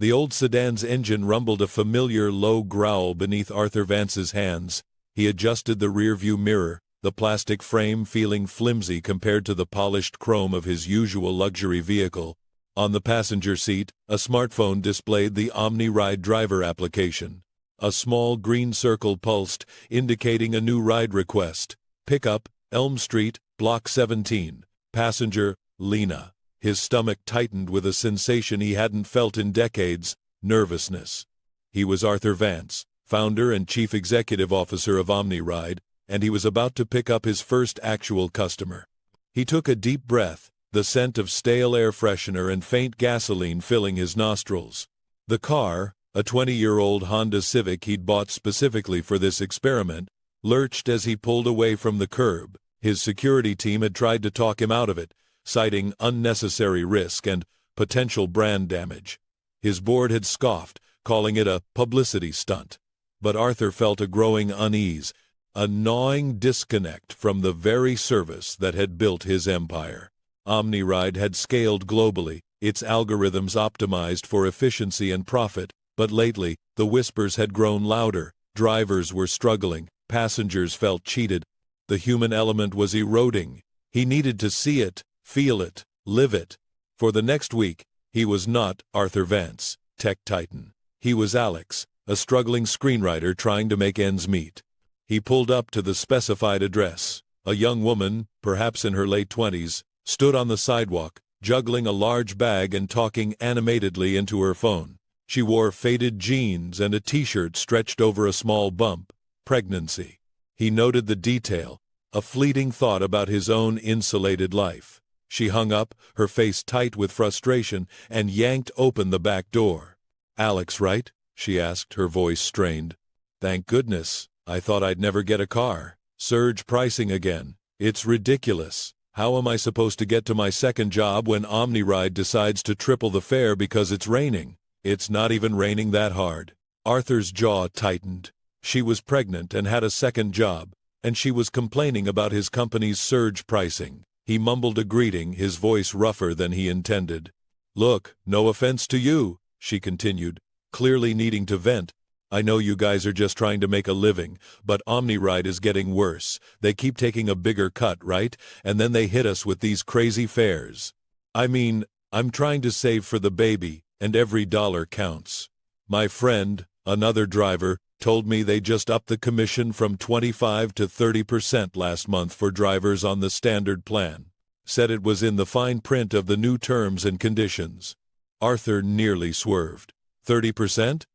The old sedan's engine rumbled a familiar low growl beneath Arthur Vance's hands. He adjusted the rearview mirror, the plastic frame feeling flimsy compared to the polished chrome of his usual luxury vehicle. On the passenger seat, a smartphone displayed the OmniRide driver application. A small green circle pulsed, indicating a new ride request. Pickup, Elm Street, Block 17. Passenger, Lena. His stomach tightened with a sensation he hadn't felt in decades, nervousness. He was Arthur Vance, founder and chief executive officer of OmniRide, and he was about to pick up his first actual customer. He took a deep breath, the scent of stale air freshener and faint gasoline filling his nostrils. The car, a 20-year-old Honda Civic he'd bought specifically for this experiment, lurched as he pulled away from the curb. His security team had tried to talk him out of it, citing unnecessary risk and potential brand damage. His board had scoffed, calling it a publicity stunt. But Arthur felt a growing unease, a gnawing disconnect from the very service that had built his empire. OmniRide had scaled globally, its algorithms optimized for efficiency and profit, but lately, the whispers had grown louder. Drivers were struggling, passengers felt cheated. The human element was eroding. He needed to see it, feel it, live it. For the next week, he was not Arthur Vance, tech titan. He was Alex, a struggling screenwriter trying to make ends meet. He pulled up to the specified address. A young woman, perhaps in her late 20s, stood on the sidewalk, juggling a large bag and talking animatedly into her phone. She wore faded jeans and a t-shirt stretched over a small bump. Pregnancy. He noted the detail, a fleeting thought about his own insulated life. She hung up, her face tight with frustration, and yanked open the back door. "Alex, right?" she asked, her voice strained. "Thank goodness. I thought I'd never get a car. Surge pricing again. It's ridiculous. How am I supposed to get to my second job when OmniRide decides to triple the fare because it's raining? It's not even raining that hard." Arthur's jaw tightened. She was pregnant and had a second job, and she was complaining about his company's surge pricing. He mumbled a greeting, his voice rougher than he intended. "Look, no offense to you," she continued, clearly needing to vent. "I know you guys are just trying to make a living, but OmniRide is getting worse. They keep taking a bigger cut, right? And then they hit us with these crazy fares. I mean, I'm trying to save for the baby, and every dollar counts. My friend, another driver, told me they just upped the commission from 25 to 30% last month for drivers on the standard plan. Said it was in the fine print of the new terms and conditions." Arthur nearly swerved. 30%?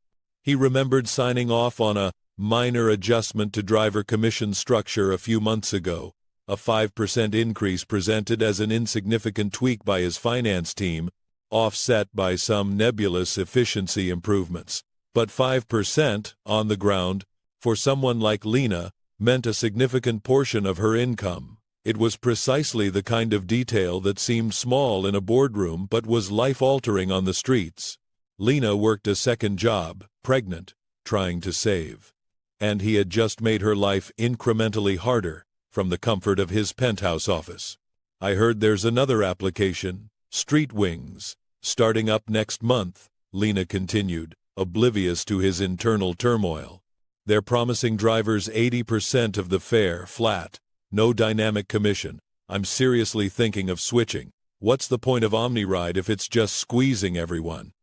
He remembered signing off on a minor adjustment to driver commission structure a few months ago, a 5% increase presented as an insignificant tweak by his finance team, offset by some nebulous efficiency improvements. But 5%, on the ground, for someone like Lena, meant a significant portion of her income. It was precisely the kind of detail that seemed small in a boardroom but was life-altering on the streets. Lena worked a second job, pregnant, trying to save. And he had just made her life incrementally harder, from the comfort of his penthouse office. "I heard there's another application, Street Wings, starting up next month," Lena continued, oblivious to his internal turmoil. "They're promising drivers 80% of the fare, flat, no dynamic commission. I'm seriously thinking of switching. What's the point of OmniRide if it's just squeezing everyone?"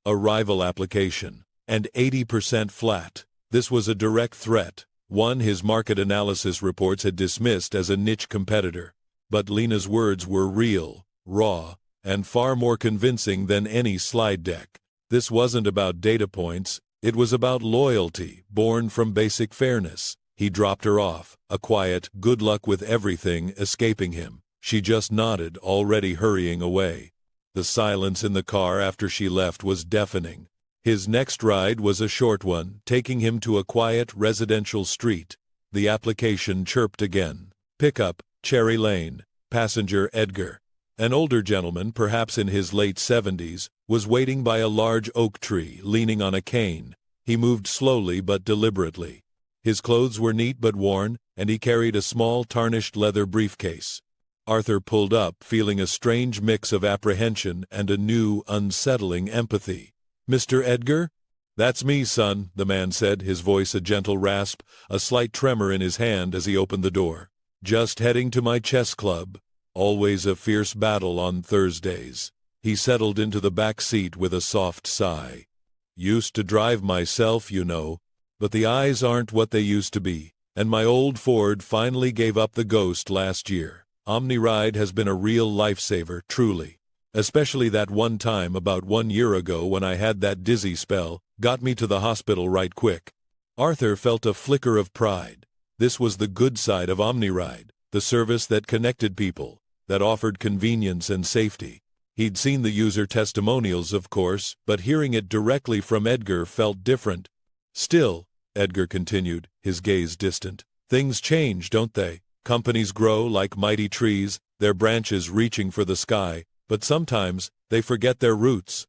A rival application, and 80% flat. This was a direct threat, one his market analysis reports had dismissed as a niche competitor. But Lena's words were real, raw, and far more convincing than any slide deck. This wasn't about data points, it was about loyalty, born from basic fairness. He dropped her off, a quiet, "good luck with everything," escaping him. She just nodded, already hurrying away. The silence in the car after she left was deafening. His next ride was a short one, taking him to a quiet residential street. The application chirped again. "Pickup, Cherry Lane. Passenger Edgar." An older gentleman, perhaps in his late 70s, was waiting by a large oak tree, leaning on a cane. He moved slowly but deliberately. His clothes were neat but worn, and he carried a small tarnished leather briefcase. Arthur pulled up, feeling a strange mix of apprehension and a new, unsettling empathy. "Mr. Edgar?" "That's me, son," the man said, his voice a gentle rasp, a slight tremor in his hand as he opened the door. "Just heading to my chess club. Always a fierce battle on Thursdays." He settled into the back seat with a soft sigh. "Used to drive myself, you know, but the eyes aren't what they used to be, and my old Ford finally gave up the ghost last year. OmniRide has been a real lifesaver, truly. Especially that one time about 1 year ago when I had that dizzy spell, got me to the hospital right quick." Arthur felt a flicker of pride. This was the good side of OmniRide, the service that connected people, that offered convenience and safety. He'd seen the user testimonials, of course, but hearing it directly from Edgar felt different. "Still," Edgar continued, his gaze distant, "things change, don't they? Companies grow like mighty trees, their branches reaching for the sky, but sometimes they forget their roots.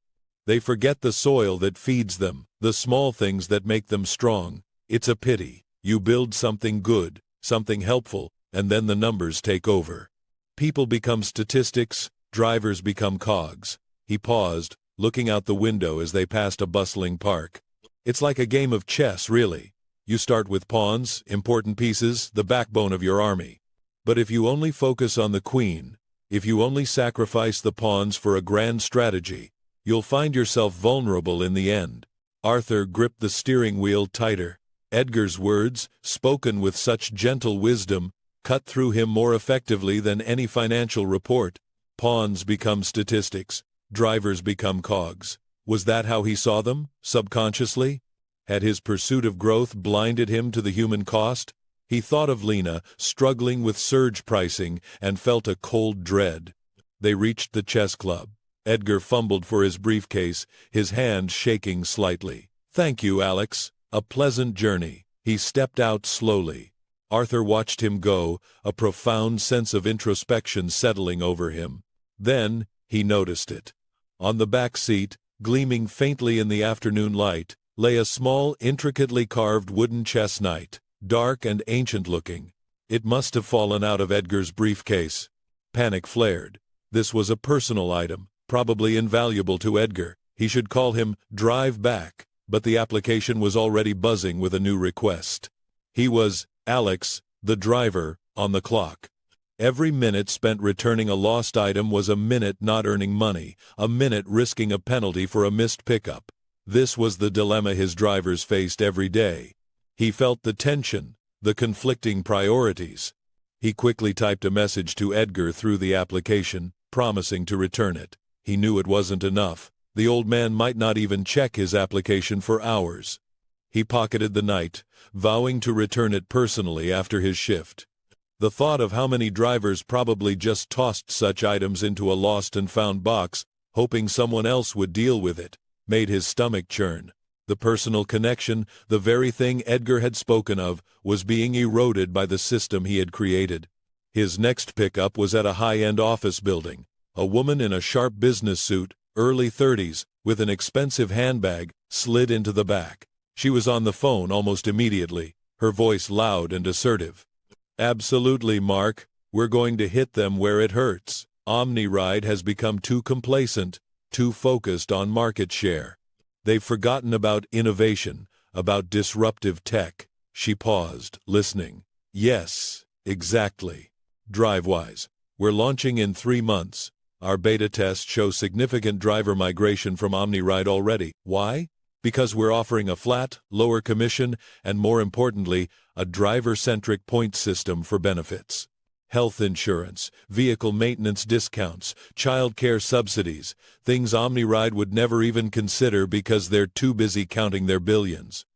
They forget the soil that feeds them, the small things that make them strong. It's a pity. You build something good, something helpful, and then the numbers take over. People become statistics, drivers become cogs." He paused, looking out the window as they passed a bustling park. "It's like a game of chess, really. You start with pawns, important pieces, the backbone of your army. But if you only focus on the queen, if you only sacrifice the pawns for a grand strategy, you'll find yourself vulnerable in the end." Arthur gripped the steering wheel tighter. Edgar's words, spoken with such gentle wisdom, cut through him more effectively than any financial report. Pawns become statistics, drivers become cogs. Was that how he saw them, subconsciously? Had his pursuit of growth blinded him to the human cost? He thought of Lena, struggling with surge pricing, and felt a cold dread. They reached the chess club. Edgar fumbled for his briefcase, his hand shaking slightly. "Thank you, Alex. A pleasant journey." He stepped out slowly. Arthur watched him go, a profound sense of introspection settling over him. Then he noticed it. On the back seat, gleaming faintly in the afternoon light, lay a small, intricately carved wooden chess knight, dark and ancient-looking. It must have fallen out of Edgar's briefcase. Panic flared. This was a personal item, probably invaluable to Edgar. He should call him Drive Back, but the application was already buzzing with a new request. He was, Alex, the driver, on the clock. Every minute spent returning a lost item was a minute not earning money, a minute risking a penalty for a missed pickup. This was the dilemma his drivers faced every day. He felt the tension, the conflicting priorities. He quickly typed a message to Edgar through the application, promising to return it. He knew it wasn't enough. The old man might not even check his application for hours. He pocketed the knight, vowing to return it personally after his shift. The thought of how many drivers probably just tossed such items into a lost and found box, hoping someone else would deal with it, made his stomach churn. The personal connection, the very thing Edgar had spoken of, was being eroded by the system he had created. His next pickup was at a high-end office building. A woman in a sharp business suit, early 30s, with an expensive handbag, slid into the back. She was on the phone almost immediately, her voice loud and assertive. "Absolutely, Mark. We're going to hit them where it hurts. OmniRide has become too complacent, too focused on market share. They've forgotten about innovation, about disruptive tech." She paused, listening. "Yes, exactly. DriveWise. We're launching in 3 months. Our beta tests show significant driver migration from OmniRide already. Why? Because we're offering a flat, lower commission, and more importantly, a driver-centric point system for benefits. Health insurance, vehicle maintenance discounts, child care subsidies, things OmniRide would never even consider because they're too busy counting their billions."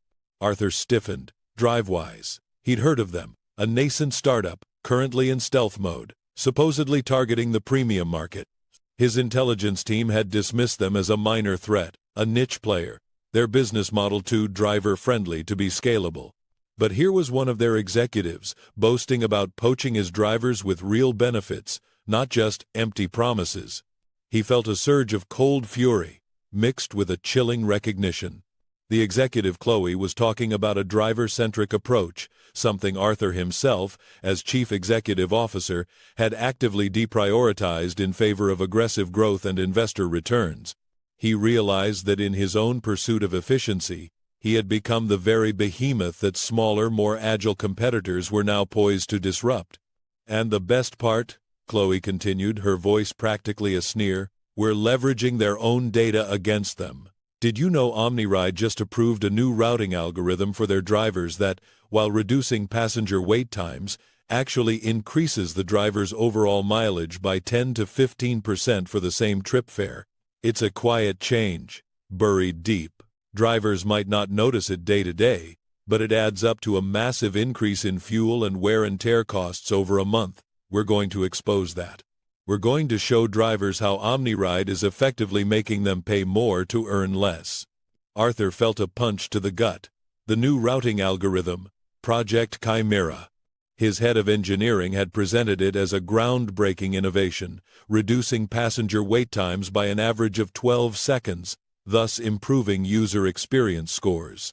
Arthur stiffened. DriveWise. He'd heard of them. A nascent startup, currently in stealth mode, supposedly targeting the premium market. His intelligence team had dismissed them as a minor threat, a niche player, their business model too driver-friendly to be scalable. But here was one of their executives, boasting about poaching his drivers with real benefits, not just empty promises. He felt a surge of cold fury, mixed with a chilling recognition. The executive Chloe was talking about a driver-centric approach, something Arthur himself, as chief executive officer, had actively deprioritized in favor of aggressive growth and investor returns. He realized that in his own pursuit of efficiency, he had become the very behemoth that smaller, more agile competitors were now poised to disrupt. And the best part, Chloe continued, her voice practically a sneer, we're leveraging their own data against them. Did you know OmniRide just approved a new routing algorithm for their drivers that, while reducing passenger wait times, actually increases the driver's overall mileage by 10 to 15% for the same trip fare? It's a quiet change, buried deep. Drivers might not notice it day to day, but it adds up to a massive increase in fuel and wear and tear costs over a month. We're going to expose that. We're going to show drivers how OmniRide is effectively making them pay more to earn less. Arthur felt a punch to the gut. The new routing algorithm, Project Chimera. His head of engineering had presented it as a groundbreaking innovation, reducing passenger wait times by an average of 12 seconds, thus improving user experience scores.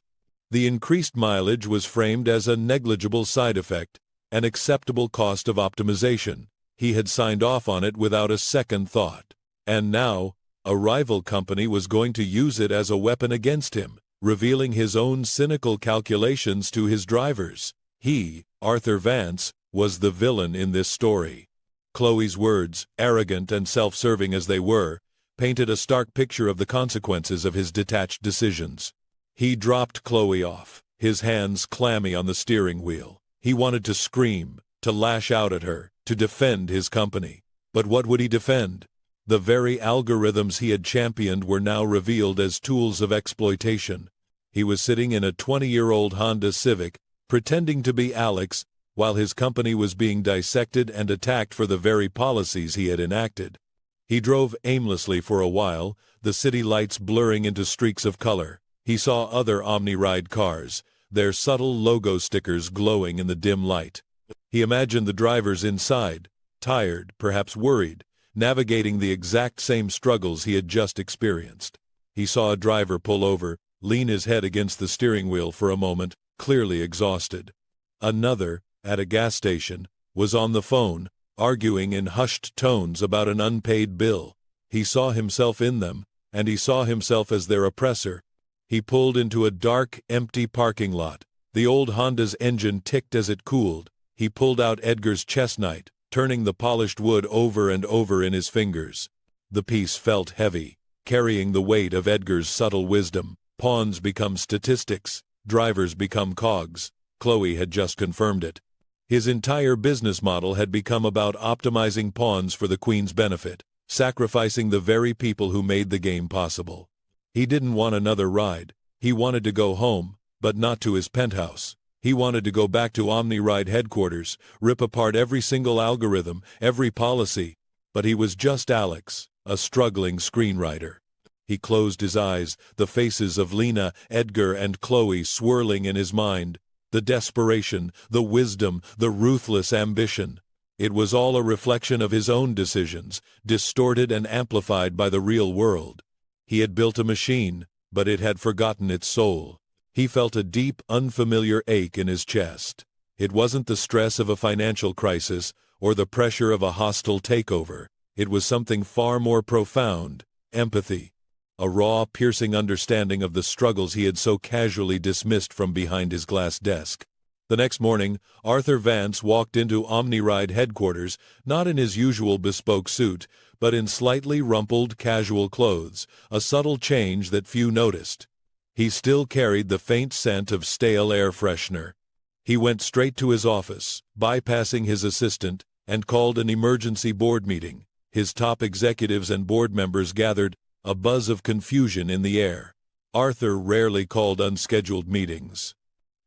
The increased mileage was framed as a negligible side effect, an acceptable cost of optimization. He had signed off on it without a second thought. And now, a rival company was going to use it as a weapon against him, revealing his own cynical calculations to his drivers. He, Arthur Vance, was the villain in this story. Chloe's words, arrogant and self-serving as they were, painted a stark picture of the consequences of his detached decisions. He dropped Chloe off, his hands clammy on the steering wheel. He wanted to scream, to lash out at her, to defend his company. But what would he defend? The very algorithms he had championed were now revealed as tools of exploitation. He was sitting in a 20-year-old Honda Civic, pretending to be Alex, while his company was being dissected and attacked for the very policies he had enacted. He drove aimlessly for a while, the city lights blurring into streaks of color. He saw other OmniRide cars, their subtle logo stickers glowing in the dim light. He imagined the drivers inside, tired, perhaps worried, navigating the exact same struggles he had just experienced. He saw a driver pull over, lean his head against the steering wheel for a moment, clearly exhausted. Another, at a gas station, was on the phone, arguing in hushed tones about an unpaid bill. He saw himself in them, and he saw himself as their oppressor. He pulled into a dark, empty parking lot. The old Honda's engine ticked as it cooled. He pulled out Edgar's chest knife, turning the polished wood over and over in his fingers. The piece felt heavy, carrying the weight of Edgar's subtle wisdom. Pawns become statistics, drivers become cogs. Chloe had just confirmed it. His entire business model had become about optimizing pawns for the Queen's benefit, sacrificing the very people who made the game possible. He didn't want another ride. He wanted to go home, but not to his penthouse. He wanted to go back to OmniRide headquarters, rip apart every single algorithm, every policy. But he was just Alex, a struggling screenwriter. He closed his eyes, the faces of Lena, Edgar, and Chloe swirling in his mind. The desperation, the wisdom, the ruthless ambition. It was all a reflection of his own decisions, distorted and amplified by the real world. He had built a machine, but it had forgotten its soul. He felt a deep, unfamiliar ache in his chest. It wasn't the stress of a financial crisis or the pressure of a hostile takeover. It was something far more profound, empathy. A raw, piercing understanding of the struggles he had so casually dismissed from behind his glass desk. The next morning, Arthur Vance walked into OmniRide headquarters, not in his usual bespoke suit, but in slightly rumpled, casual clothes, a subtle change that few noticed. He still carried the faint scent of stale air freshener. He went straight to his office, bypassing his assistant, and called an emergency board meeting. His top executives and board members gathered, a buzz of confusion in the air. Arthur rarely called unscheduled meetings.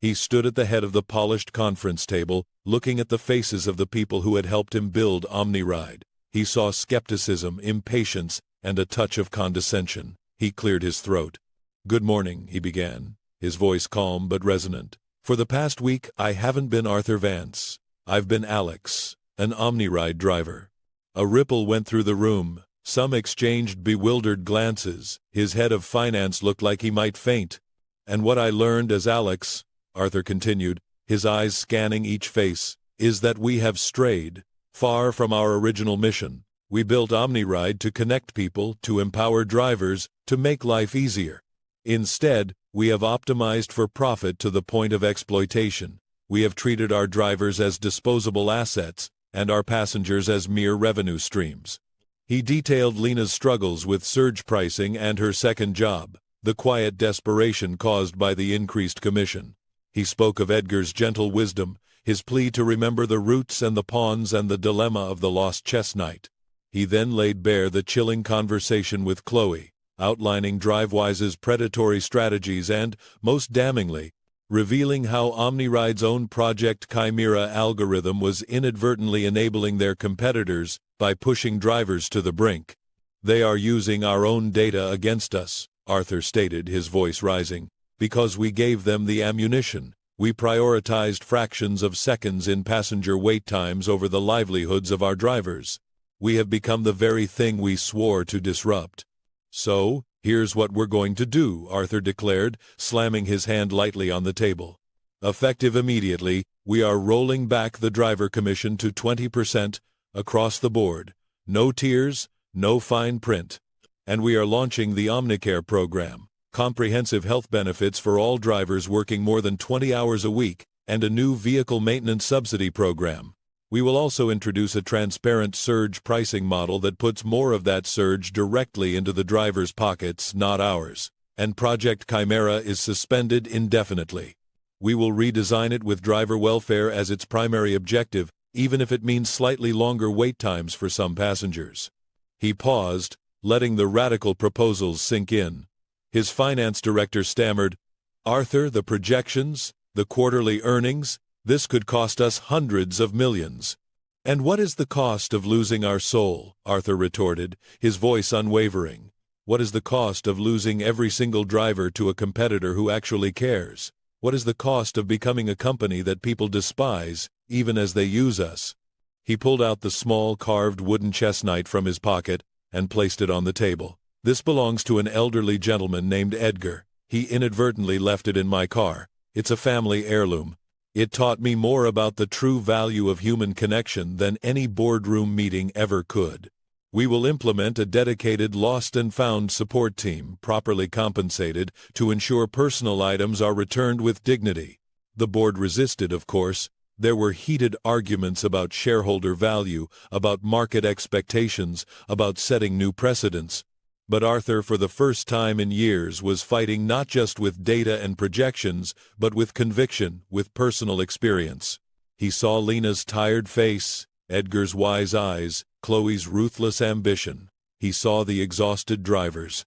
He stood at the head of the polished conference table, looking at the faces of the people who had helped him build OmniRide. He saw skepticism, impatience, and a touch of condescension. He cleared his throat. "Good morning," he began, his voice calm but resonant. "For the past week, I haven't been Arthur Vance. I've been Alex, an OmniRide driver." A ripple went through the room. Some exchanged bewildered glances. His head of finance looked like he might faint. "And what I learned as Alex," Arthur continued, his eyes scanning each face, "is that we have strayed far from our original mission. We built OmniRide to connect people, to empower drivers, to make life easier. Instead, we have optimized for profit to the point of exploitation. We have treated our drivers as disposable assets and our passengers as mere revenue streams. He detailed Lena's struggles with surge pricing and her second job, the quiet desperation caused by the increased commission. He spoke of Edgar's gentle wisdom, his plea to remember the routes and the pawns and the dilemma of the lost chess knight. He then laid bare the chilling conversation with Chloe, outlining DriveWise's predatory strategies and, most damningly, revealing how OmniRide's own Project Chimera algorithm was inadvertently enabling their competitors by pushing drivers to the brink. "They are using our own data against us," Arthur stated, his voice rising, "because we gave them the ammunition. We prioritized fractions of seconds in passenger wait times over the livelihoods of our drivers. We have become the very thing we swore to disrupt." "So, here's what we're going to do," Arthur declared, slamming his hand lightly on the table. "Effective immediately, we are rolling back the driver commission to 20% across the board. No tiers, no fine print. And we are launching the Omnicare program, comprehensive health benefits for all drivers working more than 20 hours a week, and a new vehicle maintenance subsidy program. We will also introduce a transparent surge pricing model that puts more of that surge directly into the driver's pockets, not ours. And Project Chimera is suspended indefinitely. We will redesign it with driver welfare as its primary objective, even if it means slightly longer wait times for some passengers." He paused, letting the radical proposals sink in. His finance director stammered, "Arthur, the projections, the quarterly earnings, this could cost us hundreds of millions." "And what is the cost of losing our soul?" Arthur retorted, his voice unwavering. "What is the cost of losing every single driver to a competitor who actually cares? What is the cost of becoming a company that people despise, even as they use us?" He pulled out the small carved wooden chess knight from his pocket and placed it on the table. "This belongs to an elderly gentleman named Edgar. He inadvertently left it in my car. It's a family heirloom. It taught me more about the true value of human connection than any boardroom meeting ever could. We will implement a dedicated lost and found support team, properly compensated, to ensure personal items are returned with dignity." The board resisted, of course. There were heated arguments about shareholder value, about market expectations, about setting new precedents. But Arthur, for the first time in years, was fighting not just with data and projections, but with conviction, with personal experience. He saw Lena's tired face, Edgar's wise eyes, Chloe's ruthless ambition. He saw the exhausted drivers.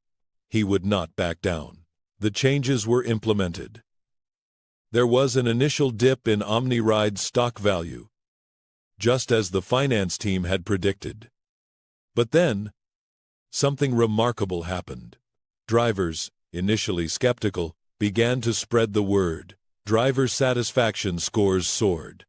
He would not back down. The changes were implemented. There was an initial dip in OmniRide's stock value, just as the finance team had predicted. But then, something remarkable happened. Drivers, initially skeptical, began to spread the word. Driver satisfaction scores soared.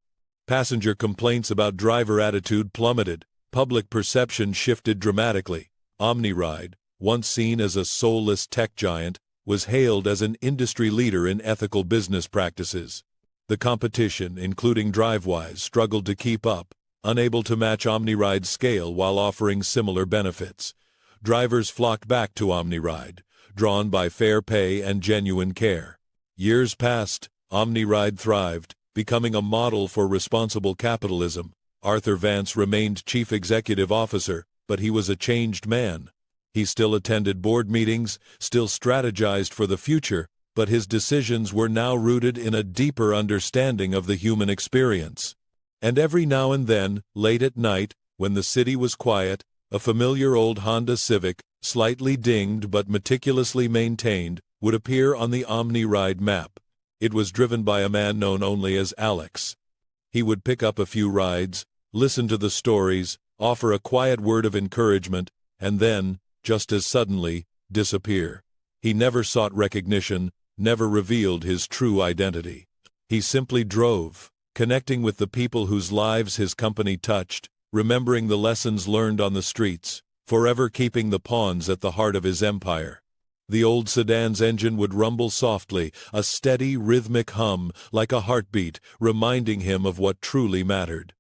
Passenger complaints about driver attitude plummeted. Public perception shifted dramatically. OmniRide, once seen as a soulless tech giant, was hailed as an industry leader in ethical business practices. The competition, including DriveWise, struggled to keep up, unable to match OmniRide's scale while offering similar benefits. Drivers flocked back to OmniRide, drawn by fair pay and genuine care. Years passed, OmniRide thrived, becoming a model for responsible capitalism. Arthur Vance remained chief executive officer, but he was a changed man. He still attended board meetings, still strategized for the future, but his decisions were now rooted in a deeper understanding of the human experience. And every now and then, late at night, when the city was quiet, a familiar old Honda Civic, slightly dinged but meticulously maintained, would appear on the OmniRide map. It was driven by a man known only as Alex. He would pick up a few rides, listen to the stories, offer a quiet word of encouragement, and then, just as suddenly, disappear. He never sought recognition, never revealed his true identity. He simply drove, connecting with the people whose lives his company touched, remembering the lessons learned on the streets, forever keeping the pawns at the heart of his empire. The old sedan's engine would rumble softly, a steady, rhythmic hum, like a heartbeat, reminding him of what truly mattered.